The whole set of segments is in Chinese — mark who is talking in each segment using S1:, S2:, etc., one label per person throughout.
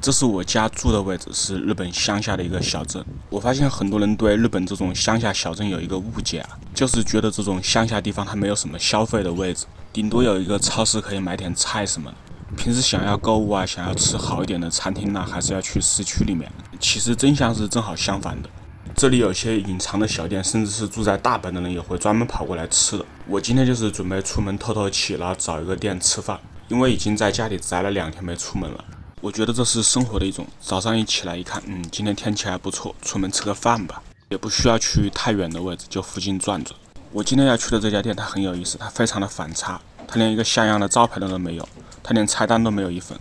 S1: 这是我家住的位置，是日本乡下的一个小镇。我发现很多人对日本这种乡下小镇有一个误解就是觉得这种乡下地方它没有什么消费的位置，顶多有一个超市可以买点菜什么的。平时想要购物想要吃好一点的餐厅还是要去市区里面。其实真相是正好相反的，这里有些隐藏的小店，甚至是住在大阪的人也会专门跑过来吃的。我今天就是准备出门透透气，然后找一个店吃饭，因为已经在家里宅了2天没出门了。我觉得这是生活的一种，早上一起来一看，今天天气还不错，出门吃个饭吧，也不需要去太远的位置，就附近转转。我今天要去的这家店它很有意思，它非常的反差，它连一个像样的招牌都没有，它连菜单都没有一份。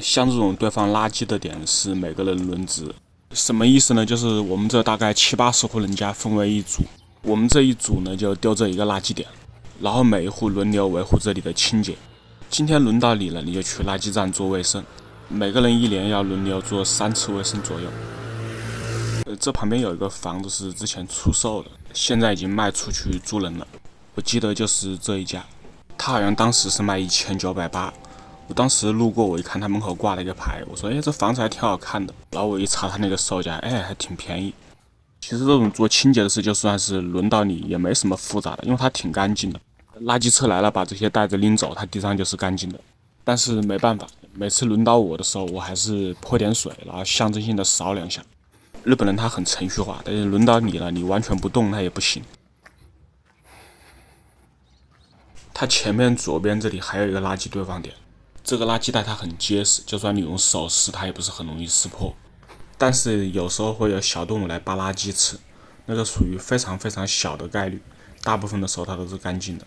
S1: 像这种堆放垃圾的点是每个人轮值，什么意思呢？就是我们这大概70-80户人家分为一组，我们这一组呢就丢这一个垃圾点，然后每一户轮流维护这里的清洁。今天轮到你了，你就去垃圾站做卫生。每个人一连要轮流做3次卫生左右。这旁边有一个房子是之前出售的，现在已经卖出去租人了。我记得就是这一家，他好像当时是卖1980。我当时路过，我一看他门口挂了一个牌，我说这房子还挺好看的。然后我一查他那个售价，还挺便宜。其实这种做清洁的事就算是轮到你也没什么复杂的，因为它挺干净的。垃圾车来了把这些袋子拎走，它地上就是干净的。但是没办法，每次轮到我的时候，我还是泼点水，然后象征性的扫2下。日本人他很程序化，但是轮到你了，你完全不动那也不行。它前面左边这里还有一个垃圾堆放点，这个垃圾袋它很结实，就算你用手撕它也不是很容易撕破。但是有时候会有小动物来扒垃圾吃，那个属于非常非常小的概率，大部分的时候它都是干净的。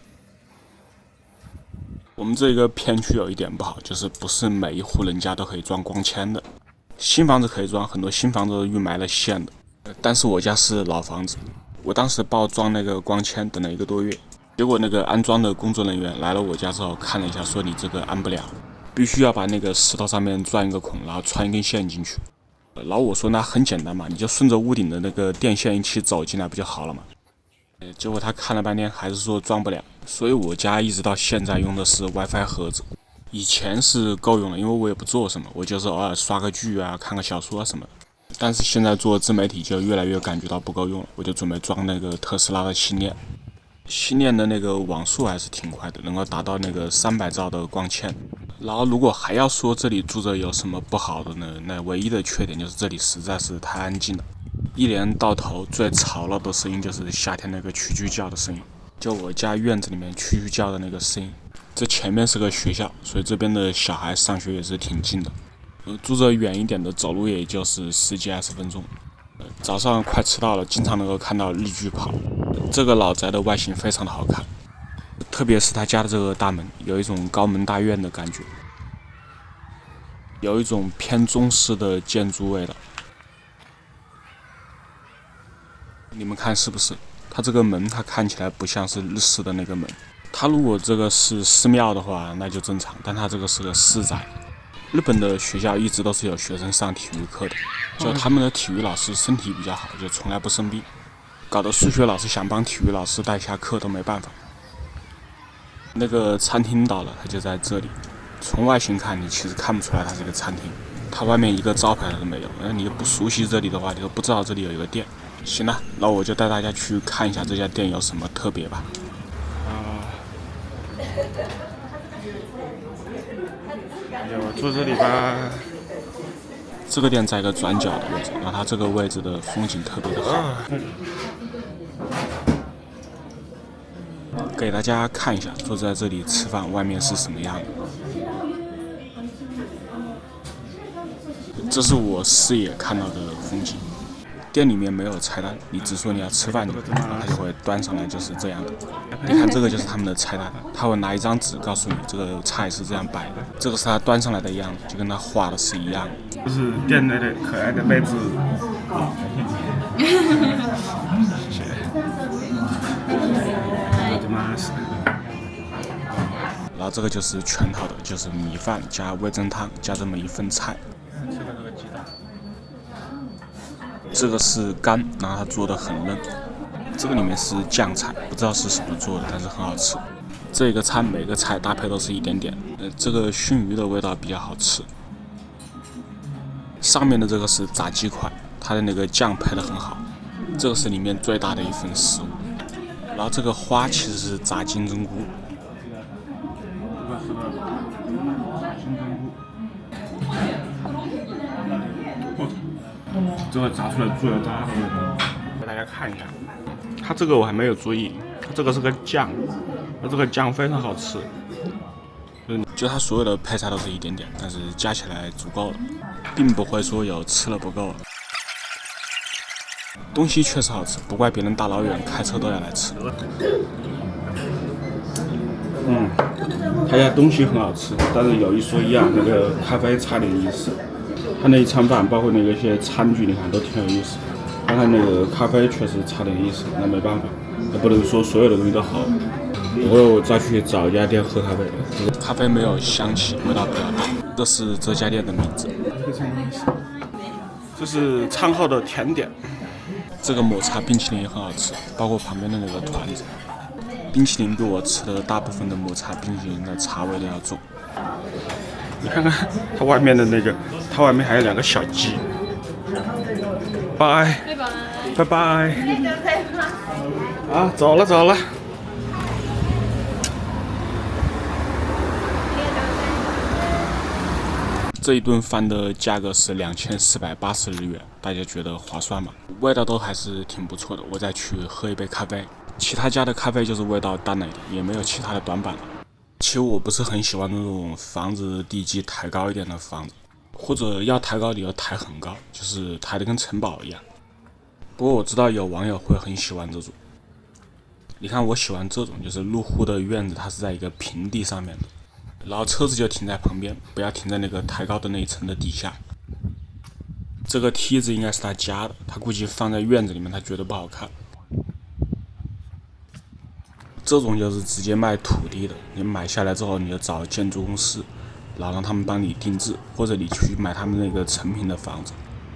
S1: 我们这个片区有一点不好，就是不是每一户人家都可以装光纤的。新房子可以装，很多新房子都预埋了线的，但是我家是老房子，我当时报装那个光纤等了1个多月，结果那个安装的工作人员来了我家之后看了一下，说你这个安不了，必须要把那个石头上面钻一个孔，然后穿一根线进去。然后我说那很简单嘛，你就顺着屋顶的那个电线一起走进来不就好了嘛。结果他看了半天还是说装不了，所以我家一直到现在用的是 WiFi 盒子。以前是够用了，因为我也不做什么，我就是偶尔刷个剧看个小说什么的。但是现在做自媒体就越来越感觉到不够用了，我就准备装那个特斯拉的星链。星链的那个网速还是挺快的，能够达到那个300兆的光纤。然后如果还要说这里住着有什么不好的呢？那唯一的缺点就是这里实在是太安静了，一年到头最吵闹的声音就是夏天那个蛐蛐叫的声音，就我家院子里面蛐蛐叫的那个声音。这前面是个学校，所以这边的小孩上学也是挺近的。住着远一点的，走路也就是10几20分钟。早上快迟到了，经常能够看到日剧跑。这个老宅的外形非常的好看，特别是他家的这个大门，有一种高门大院的感觉，有一种偏中式的建筑味道。你们看是不是？它这个门它看起来不像是日式的那个门。它如果这个是寺庙的话那就正常，但它这个是个私宅。日本的学校一直都是有学生上体育课的，就他们的体育老师身体比较好，就从来不生病，搞得数学老师想帮体育老师带下课都没办法。那个餐厅到了，它就在这里。从外形看你其实看不出来它是个餐厅，它外面一个招牌都没有。你不熟悉这里的话，你都不知道这里有一个店。行了，那我就带大家去看一下这家店有什么特别吧。我住这里吧。这个店在一个转角的位置，然后它这个位置的风景特别的好。给大家看一下，坐在这里吃饭外面是什么样的。这是我视野看到的风景。店里面没有菜单，你只说你要吃饭，它就会端上来，就是这样的。你看这个就是他们的菜单，他会拿一张纸告诉你这个菜是这样摆的，这个是他端上来的样子，就跟他画的是一样的。这是店内的可爱的妹子。谢谢。然后这个就是全套的，就是米饭加味噌汤加这么一份菜。这个是干，然后它做的很嫩。这个里面是酱菜，不知道是什么做的，但是很好吃。这个餐每个菜搭配都是一点点。这个熏鱼的味道比较好吃。上面的这个是炸鸡块，它的那个酱配得很好，这个是里面最大的一份食物。然后这个花其实是炸金针菇，这个炸出来猪油渣的味道，给大家看一下。它这个我还没有注意，它这个是个酱，它这个酱非常好吃。就它所有的配菜都是一点点，但是加起来足够了，并不会说有吃了不够。东西确实好吃，不怪别人大老远开车都要来吃。他家东西很好吃，但是有一说一啊，那个咖啡差点意思。他那一餐饭，包括那个些餐具，你看都挺有意思。但他那个咖啡确实差点意思，那没办法，也不能说所有的东西都好。我再去找一家店喝咖啡，咖啡没有香气，味道比较大。这是这家店的名字。这是餐后的甜点，这个抹茶冰淇淋也很好吃，包括旁边的那个团子。冰淇淋比我吃的大部分的抹茶冰淇淋的茶味都要重。你看看它外面的那个，它外面还有2个小鸡。拜拜拜。啊，走了走了。这一顿饭的价格是2480日元，大家觉得划算吗？味道都还是挺不错的。我再去喝一杯咖啡，其他家的咖啡就是味道淡了一点，也没有其他的短板了。其实我不是很喜欢那种房子地基抬高一点的房子，或者要抬高你要抬很高，就是抬得跟城堡一样。不过我知道有网友会很喜欢这种。你看我喜欢这种，就是入户的院子它是在一个平地上面的。然后车子就停在旁边，不要停在那个抬高的那一层的底下。这个梯子应该是他家的，他估计放在院子里面，他觉得不好看。这种就是直接卖土地的，你买下来之后，你就找建筑公司，然后让他们帮你定制，或者你去买他们那个成品的房子。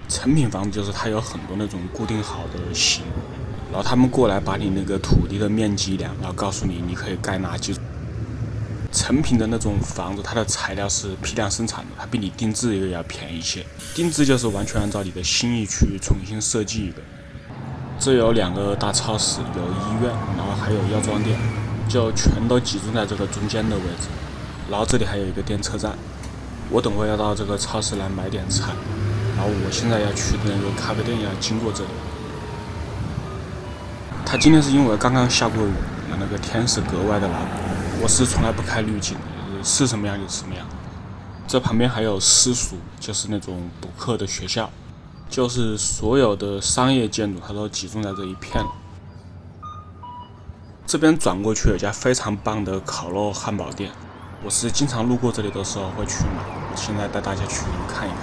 S1: 成品房子就是它有很多那种固定好的型，然后他们过来把你那个土地的面积量，然后告诉你你可以盖哪几种。成品的那种房子，它的材料是批量生产的，它比你定制一个要便宜一些。定制就是完全按照你的心意去重新设计一个。这有2个大超市，有医院，然后还有药妆店，就全都集中在这个中间的位置。然后这里还有一个电车站。我等会要到这个超市来买点菜，然后我现在要去的那个咖啡店要经过这里。它今天是因为刚刚下过雨，那个天是格外的蓝。我是从来不开滤镜的，是什么样就是什么样。这旁边还有私塾，就是那种补课的学校，就是所有的商业建筑它都集中在这一片了。这边转过去有家非常棒的烤肉汉堡店，我是经常路过这里的时候会去买。我现在带大家去看一看。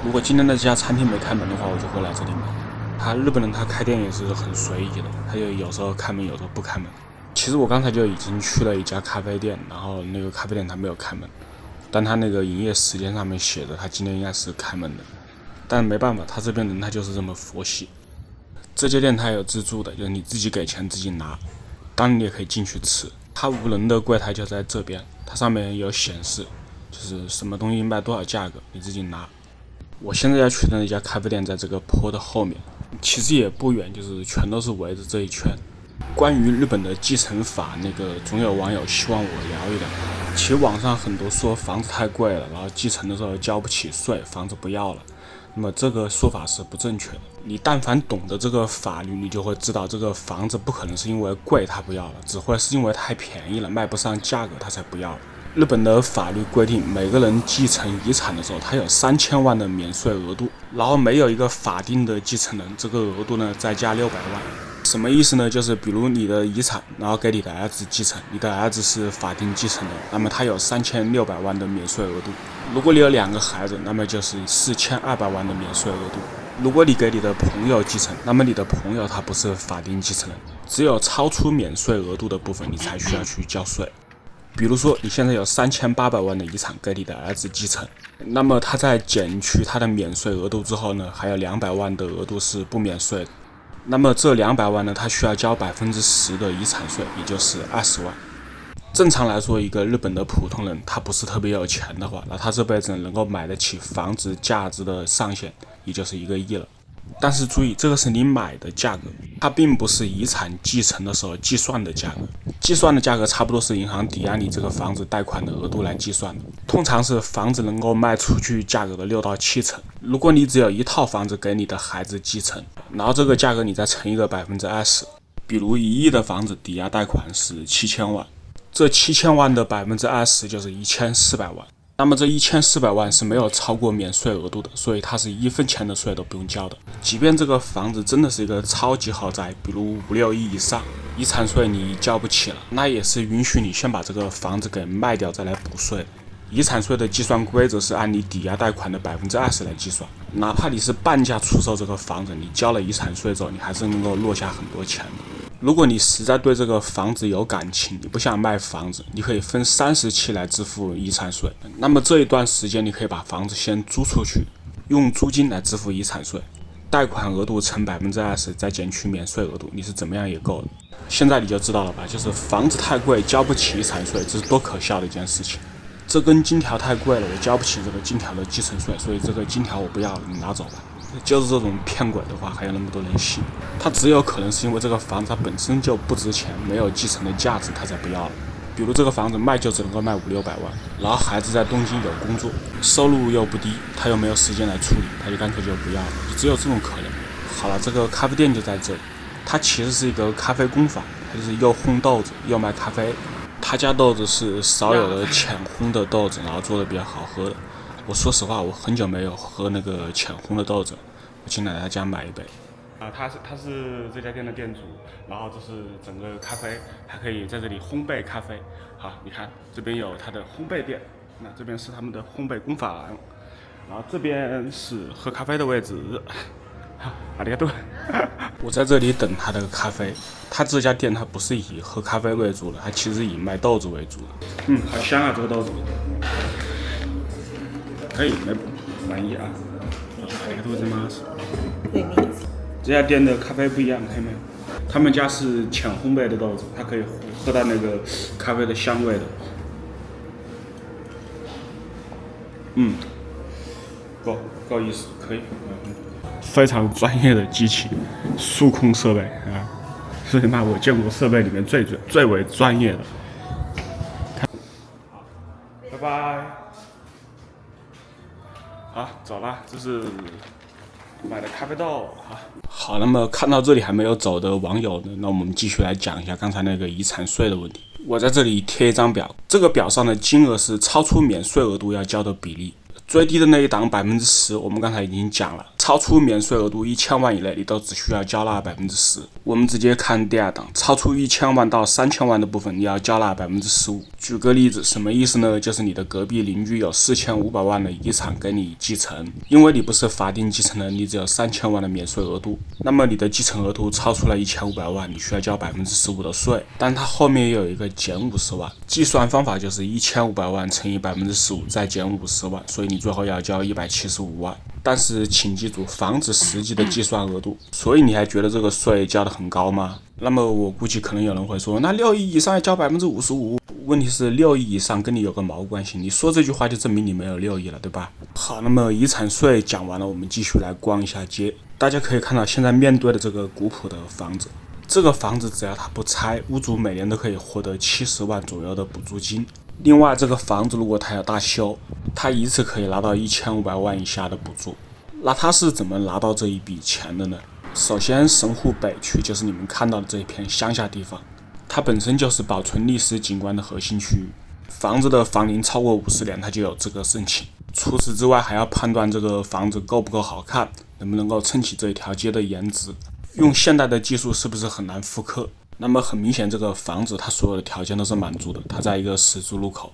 S1: 如果今天的这家餐厅没开门的话，我就会来这里买。日本人他开店也是很随意的，他就有时候开门，有时候不开门。其实我刚才就已经去了一家咖啡店，然后那个咖啡店它没有开门，但它那个营业时间上面写着它今天应该是开门的。但没办法，他这边人他就是这么佛系。这家店它有自助的，就是你自己给钱自己拿，当然你也可以进去吃。它无人的柜台就在这边，它上面有显示，就是什么东西卖多少价格，你自己拿。我现在要去的那家咖啡店在这个坡的后面，其实也不远，就是全都是围着这一圈。关于日本的继承法，总有网友希望我聊一聊。其实网上很多说房子太贵了，然后继承的时候交不起税，房子不要了。那么这个说法是不正确的。你但凡懂得这个法律，你就会知道这个房子不可能是因为贵它不要了，只会是因为太便宜了，卖不上价格它才不要了。日本的法律规定，每个人继承遗产的时候，他有3000万的免税额度，然后没有一个法定的继承人，这个额度呢再加600万。什么意思呢？就是比如你的遗产，然后给你的儿子继承，你的儿子是法定继承人，那么他有3600万的免税额度。如果你有2个孩子，那么就是4200万的免税额度。如果你给你的朋友继承，那么你的朋友他不是法定继承人，只有超出免税额度的部分你才需要去交税。比如说你现在有3800万的遗产给你的儿子继承，那么他在减去他的免税额度之后呢，还有200万的额度是不免税的。那么这200万呢，他需要交10%的遗产税，也就是20万。正常来说，一个日本的普通人，他不是特别有钱的话，那他这辈子能够买得起房子价值的上限，也就是1个亿了。但是注意，这个是你买的价格，它并不是遗产继承的时候计算的价格。计算的价格差不多是银行抵押你这个房子贷款的额度来计算的，通常是房子能够卖出去价格的6到7成。如果你只有一套房子给你的孩子继承，然后这个价格你再乘一个20%，比如1亿的房子抵押贷款是7000万，这7000万的20%就是1400万。那么这1400万是没有超过免税额度的，所以它是1分钱的税都不用交的。即便这个房子真的是一个超级豪宅，比如5、6亿以上，遗产税你交不起了，那也是允许你先把这个房子给卖掉再来补税的。遗产税的计算规则是按你抵押贷款的20%来计算，哪怕你是半价出售这个房子，你交了遗产税之后，你还是能够落下很多钱的。如果你实在对这个房子有感情，你不想卖房子，你可以分30期来支付遗产税。那么这一段时间，你可以把房子先租出去，用租金来支付遗产税，贷款额度乘20%，再减去免税额度，你是怎么样也够了。现在你就知道了吧？就是房子太贵，交不起遗产税，这是多可笑的一件事情。这根金条太贵了，我交不起这个金条的继承税，所以这个金条我不要了，你拿走吧。就是这种骗鬼的话，还有那么多人信，他只有可能是因为这个房子它本身就不值钱，没有继承的价值，他才不要了。比如这个房子卖就只能够卖500-600万，然后孩子在东京有工作，收入又不低，他又没有时间来处理，他就干脆就不要了，只有这种可能。好了，这个咖啡店就在这里，它其实是一个咖啡工坊，它就是又烘豆子又卖咖啡。他家豆子是少有的浅烘的豆子，然后做的比较好喝的。我说实话，我很久没有喝那个浅烘的豆子，我进来他家买一杯。他是这家店的店主，然后这是整个咖啡，他可以在这里烘焙咖啡。好，你看这边有他的烘焙店，那这边是他们的烘焙工坊，然后这边是喝咖啡的位置。好，阿里嘎多。我在这里等他的咖啡。他这家店他不是以喝咖啡为主的，他其实以卖豆子为主的。好香啊，这个豆子。可以，满意啊。ありがとうございます。这家店的咖啡不一样，看见没有？他们家是浅烘焙的豆子，它可以喝到那个咖啡的香味的。够意思，可以。非常专业的机器，数控设备啊，所以我见过设备里面最为专业的。拜拜。好，走了，这是买的咖啡豆。好，那么看到这里还没有走的网友呢，那我们继续来讲一下刚才那个遗产税的问题。我在这里贴一张表，这个表上的金额是超出免税额度要交的比例。最低的那一档10%，我们刚才已经讲了，超出免税额度1000万以内，你都只需要交纳10%。我们直接看第二档，超出1000万到3000万的部分，你要交纳15%。举个例子，什么意思呢？就是你的隔壁邻居有4500万的遗产给你继承，因为你不是法定继承人，你只有3000万的免税额度，那么你的继承额度超出了1500万，你需要交15%的税。但它后面也有一个减50万，计算方法就是1500万乘以15%再减50万，所以你最后要交175万。但是请记住，房子实际的计算额度，所以你还觉得这个税交得很高吗？那么我估计可能有人会说，那6亿以上要交55%。问题是6亿以上跟你有个毛关系？你说这句话就证明你没有6亿了，对吧？好，那么遗产税讲完了，我们继续来逛一下街。大家可以看到，现在面对的这个古朴的房子，这个房子只要它不拆，屋主每年都可以获得70万左右的补助金。另外，这个房子如果它要大修，它一次可以拿到1500万以下的补助。那它是怎么拿到这一笔钱的呢？首先，神户北区就是你们看到的这一片乡下地方，它本身就是保存历史景观的核心区域，房子的房龄超过50年，它就有资格申请。除此之外，还要判断这个房子够不够好看，能不能够撑起这一条街的颜值，用现代的技术是不是很难复刻。那么很明显，这个房子它所有的条件都是满足的，它在一个十字路口，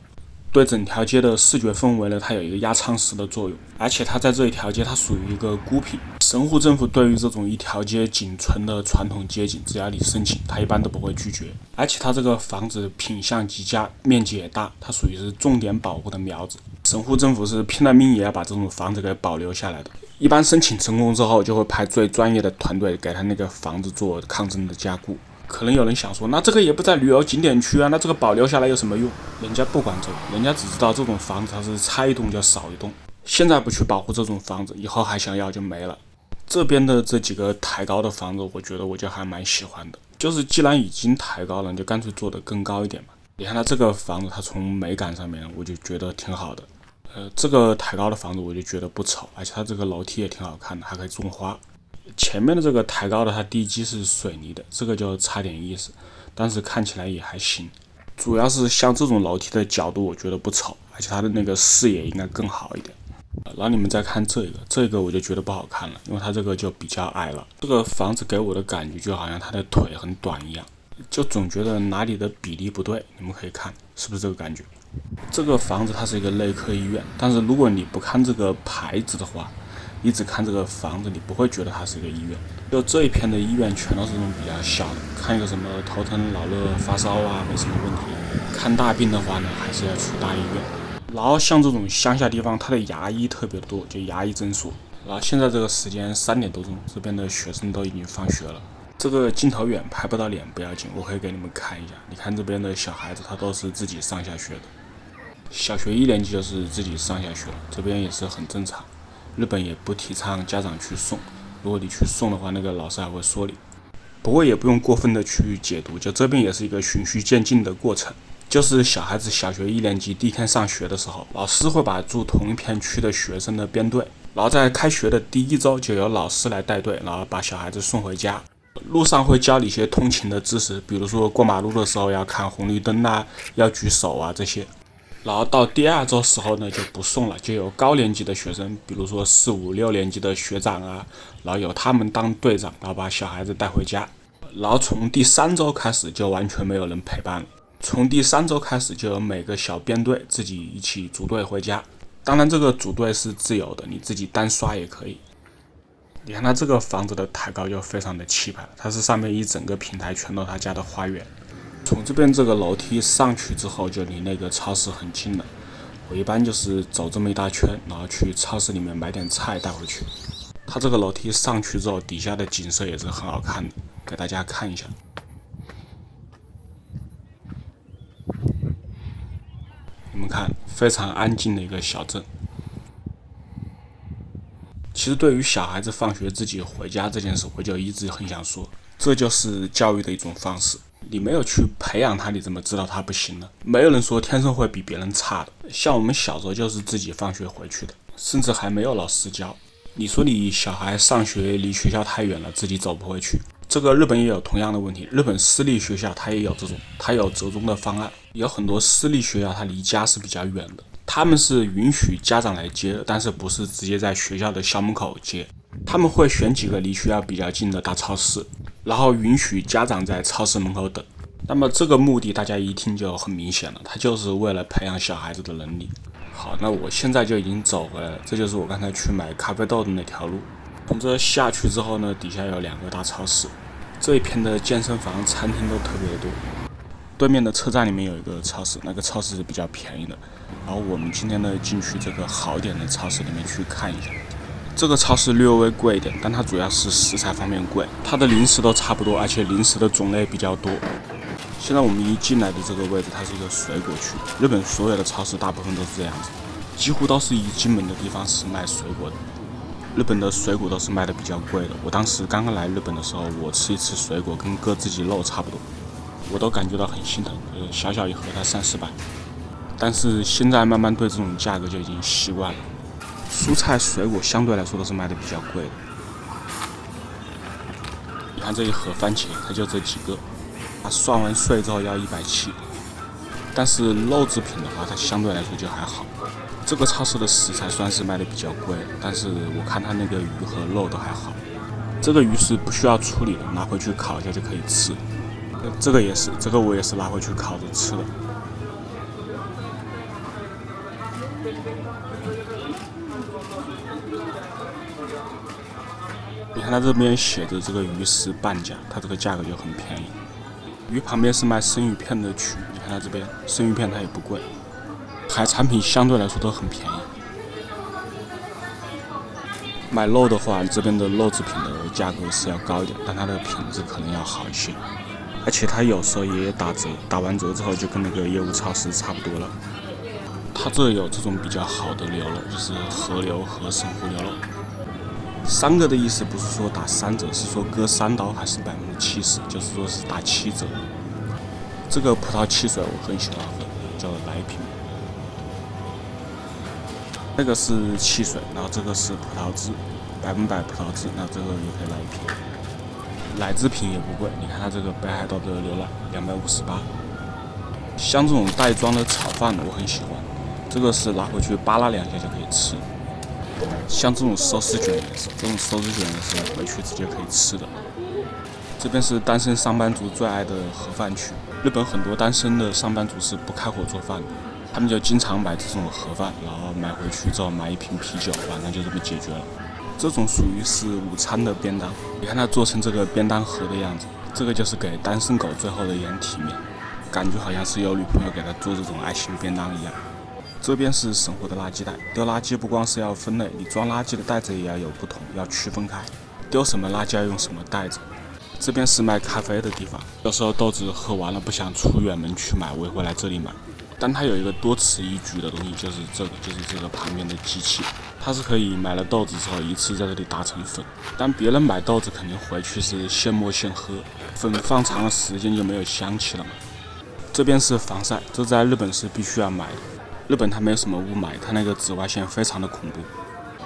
S1: 对整条街的视觉氛围呢，它有一个压舱石的作用，而且它在这一条街它属于一个孤品。神户政府对于这种一条街仅存的传统街景，只要你申请，它一般都不会拒绝。而且它这个房子品相极佳，面积也大，它属于是重点保护的苗子。神户政府是拼了命也要把这种房子给保留下来的。一般申请成功之后，就会派最专业的团队给他那个房子做抗震的加固。可能有人想说，那这个也不在旅游景点区啊，那这个保留下来有什么用？人家不管这个，人家只知道这种房子它是拆一栋就少一栋，现在不去保护这种房子，以后还想要就没了。这边的这几个抬高的房子，我觉得我就还蛮喜欢的，就是既然已经抬高了，你就干脆做得更高一点嘛。你看它这个房子，它从美感上面我就觉得挺好的。这个抬高的房子我就觉得不丑，而且它这个楼梯也挺好看的，还可以种花。前面的这个抬高的，它地基是水泥的，这个就差点意思，但是看起来也还行。主要是像这种楼梯的角度，我觉得不丑，而且它的那个视野应该更好一点。然后你们再看这个我就觉得不好看了，因为它这个就比较矮了。这个房子给我的感觉就好像它的腿很短一样，就总觉得哪里的比例不对。你们可以看，是不是这个感觉？这个房子它是一个内科医院，但是如果你不看这个牌子的话，你只看这个房子，你不会觉得它是一个医院。就这一片的医院全都是那种比较小的，看一个什么头疼脑热发烧啊没什么问题，看大病的话呢还是要去大医院。然后像这种乡下地方，它的牙医特别多，就牙医诊所。然后现在这个时间3点多钟，这边的学生都已经放学了。这个镜头远拍不到脸不要紧，我可以给你们看一下。你看这边的小孩子，他都是自己上下学的，小学1年级就是自己上下学了，这边也是很正常。日本也不提倡家长去送，如果你去送的话，那个老师还会说你。不过也不用过分的去解读，就这边也是一个循序渐进的过程。就是小孩子小学1年级第一天上学的时候，老师会把住同一片区的学生的编队，然后在开学的第1周就由老师来带队，然后把小孩子送回家。路上会教你一些通勤的知识，比如说过马路的时候要看红绿灯啊，要举手啊这些。然后到第2周时候呢就不送了，就有高年级的学生，比如说4、5、6年级的学长啊，然后由他们当队长，然后把小孩子带回家。然后从第3周开始就完全没有人陪伴了，从第3周开始就有每个小编队自己一起组队回家。当然这个组队是自由的，你自己单刷也可以。你看它这个房子的抬高就非常的气派了，它是上面一整个平台全都他家的花园。从这边这个楼梯上去之后，就离那个超市很近了。我一般就是走这么一大圈，然后去超市里面买点菜带回去。它这个楼梯上去之后，底下的景色也是很好看的，给大家看一下。你们看，非常安静的一个小镇。其实对于小孩子放学自己回家这件事，我就一直很想说，这就是教育的一种方式。你没有去培养他，你怎么知道他不行呢？没有人说天生会比别人差的。像我们小时候就是自己放学回去的，甚至还没有老师教。你说你小孩上学离学校太远了，自己走不回去，这个日本也有同样的问题。日本私立学校它也有这种，它有折中的方案。有很多私立学校它离家是比较远的，他们是允许家长来接的，但是不是直接在学校的校门口接，他们会选几个离学校比较近的大超市，然后允许家长在超市门口等。那么这个目的大家一听就很明显了，它就是为了培养小孩子的能力。好，那我现在就已经走回来了，这就是我刚才去买咖啡豆的那条路。从这下去之后呢，底下有2个大超市，这一片的健身房、餐厅都特别的多。对面的车站里面有一个超市，那个超市是比较便宜的。然后我们今天呢进去这个好一点的超市里面去看一下。这个超市略微贵一点，但它主要是食材方面贵，它的零食都差不多，而且零食的种类比较多。现在我们一进来的这个位置，它是一个水果区。日本所有的超市大部分都是这样子，几乎都是一进门的地方是卖水果的。日本的水果都是卖的比较贵的。我当时刚刚来日本的时候，我吃一次水果跟割自己肉差不多，我都感觉到很心疼，小小一盒才300-400。但是现在慢慢对这种价格就已经习惯了。蔬菜水果相对来说都是卖的比较贵的。你看这一盒番茄，它就这几个，它算完税之后要170。但是肉制品的话，它相对来说就还好。这个超市的食材算是卖的比较贵，但是我看它那个鱼和肉都还好。这个鱼是不需要处理的，拿回去烤一下就可以吃。这个也是，这个我也是拿回去烤着吃的。你看它这边写着这个鱼是半价，它这个价格就很便宜。鱼旁边是卖生鱼片的区，你看它这边生鱼片它也不贵，海产品相对来说都很便宜。买肉的话，这边的肉制品的价格是要高一点，但它的品质可能要好一些。而且它有时候也打折，打完折之后就跟那个业务超市差不多了。它这有这种比较好的牛肉，就是和牛和神户牛肉。3个的意思不是说打3折，是说割3刀还是70%，就是说是打7折。这个葡萄汽水我很喜欢喝，叫来瓶。那个是汽水，然后这个是葡萄汁，100%葡萄汁，那这个也可以来一瓶。奶制品也不贵，你看它这个北海道的牛奶258。像这种袋装的炒饭我很喜欢，这个是拿回去扒拉2下就可以吃。像这种寿司卷也是，这种寿司卷也是回去直接可以吃的。这边是单身上班族最爱的盒饭区。日本很多单身的上班族是不开火做饭的，他们就经常买这种盒饭，然后买回去之后买一瓶啤酒，晚上就这么解决了。这种属于是午餐的便当，你看它做成这个便当盒的样子，这个就是给单身狗最后的一样体面，感觉好像是有女朋友给他做这种爱心便当一样。这边是神户的垃圾袋，丢垃圾不光是要分类，你装垃圾的袋子也要有不同，要区分开，丢什么垃圾要用什么袋子。这边是卖咖啡的地方，有时候豆子喝完了不想出远门去买，我也会来这里买。但它有一个多此一举的东西，就是这个旁边的机器，它是可以买了豆子之后一次在这里打成粉。但别人买豆子肯定回去是现磨现喝，粉放长了时间就没有香气了嘛。这边是防晒，这在日本是必须要买的。日本它没有什么雾霾，它那个紫外线非常的恐怖。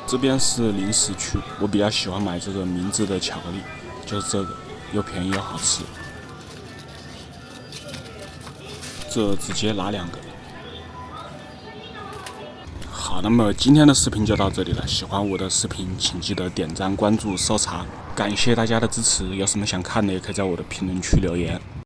S1: 这边是零食区，我比较喜欢买这个明治的巧克力，就是这个，又便宜又好吃。这直接拿2个。好，那么今天的视频就到这里了。喜欢我的视频，请记得点赞、关注、收藏，感谢大家的支持。有什么想看的，也可以在我的评论区留言。